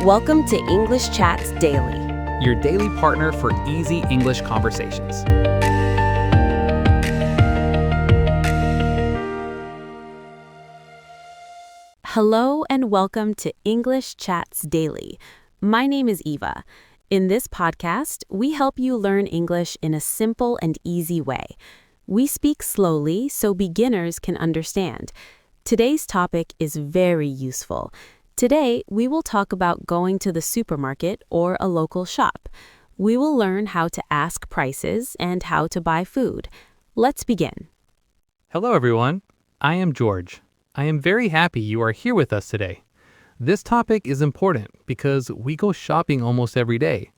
Welcome to English Chats Daily. Your daily partner for easy English conversations. Hello and welcome to English Chats Daily. My name is Eva. In this podcast, we help you learn English in a simple and easy way. We speak slowly so beginners can understand. Today's topic is very useful. Today, we will talk about going to the supermarket or a local shop. We will learn how to ask prices and how to buy food. Let's begin. Hello, everyone. I am George. I am very happy you are here with us today. This topic is important because we go shopping almost every day.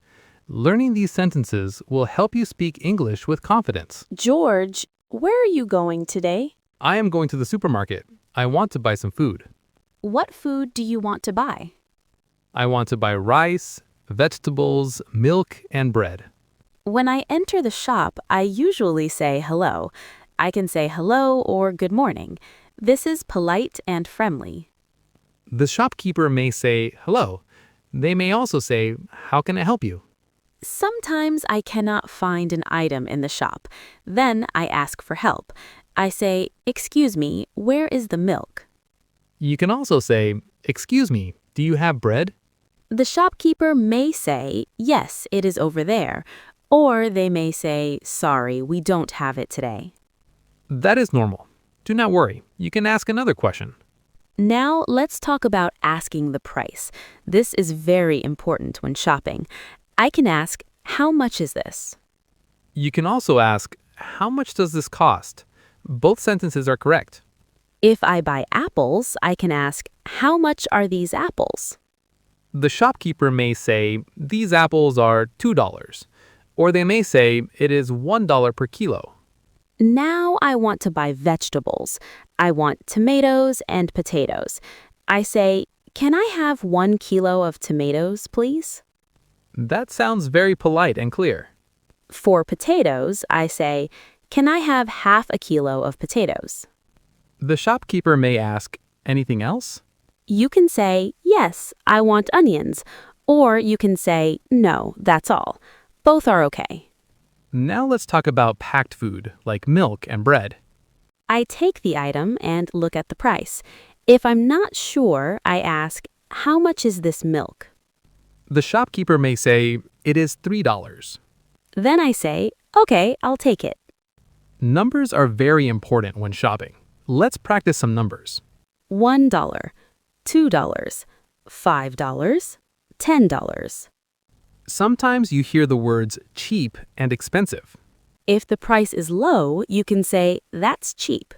Learning these sentences will help you speak English with confidence. George, where are you going today? I am going to the supermarket. I want to buy some food. What food do you want to buy? I want to buy rice, vegetables, milk, and bread. When I enter the shop, I usually say hello. I can say hello or good morning. This is polite and friendly. The shopkeeper may say hello. They may also say, "How can I help you?" Sometimes I cannot find an item in the shop. Then I ask for help. I say, "Excuse me, where is the milk?" You can also say, "Excuse me, do you have bread?" The shopkeeper may say, "Yes, it is over there." Or they may say, "Sorry, we don't have it today." That is normal. Do not worry. You can ask another question. Now let's talk about asking the price. This is very important when shopping. I can ask, "How much is this?" You can also ask, "How much does this cost?" Both sentences are correct. If I buy apples, I can ask, "How much are these apples?" The shopkeeper may say, "These apples are $2." Or they may say, "It is $1 per kilo." Now I want to buy vegetables. I want tomatoes and potatoes. I say, "Can I have 1 kilo of tomatoes, please?" That sounds very polite and clear. For potatoes, I say, "Can I have half a kilo of potatoes?" The shopkeeper may ask, "Anything else?" You can say, "Yes, I want onions." Or you can say, "No, that's all." Both are okay. Now let's talk about packed food, like milk and bread. I take the item and look at the price. If I'm not sure, I ask, "How much is this milk?" The shopkeeper may say, "It is $3." Then I say, "Okay, I'll take it." Numbers are very important when shopping. Let's practice some numbers. $1, $2, $5, $10. Sometimes you hear the words cheap and expensive. If the price is low, you can say, "That's cheap."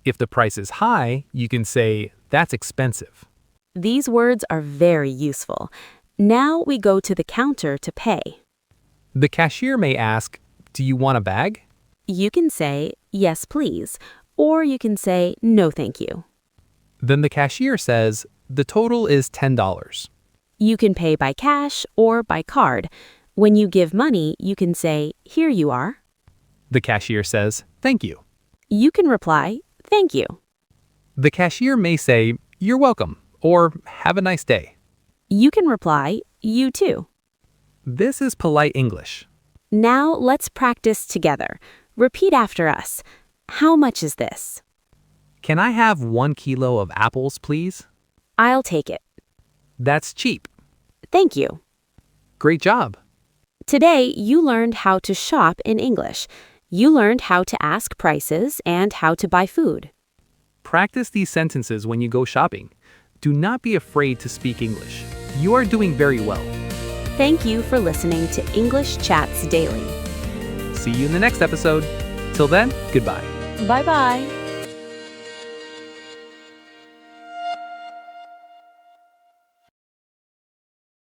If the price is high, you can say, "That's expensive." These words are very useful. Now we go to the counter to pay. The cashier may ask, "Do you want a bag?" You can say, "Yes, please," or you can say, "No, thank you." Then the cashier says, "The total is $10." You can pay by cash or by card. When you give money, you can say, "Here you are." The cashier says, "Thank you." You can reply, "Thank you." The cashier may say, "You're welcome," or "Have a nice day." You can reply, "You too." This is polite English. Now let's practice together. Repeat after us. How much is this? Can I have 1 kilo of apples, please? I'll take it. That's cheap. Thank you. Great job. Today, you learned how to shop in English. You learned how to ask prices and how to buy food. Practice these sentences when you go shopping. Do not be afraid to speak English. You are doing very well. Thank you for listening to English Chats Daily. See you in the next episode. Till then, goodbye. Bye-bye.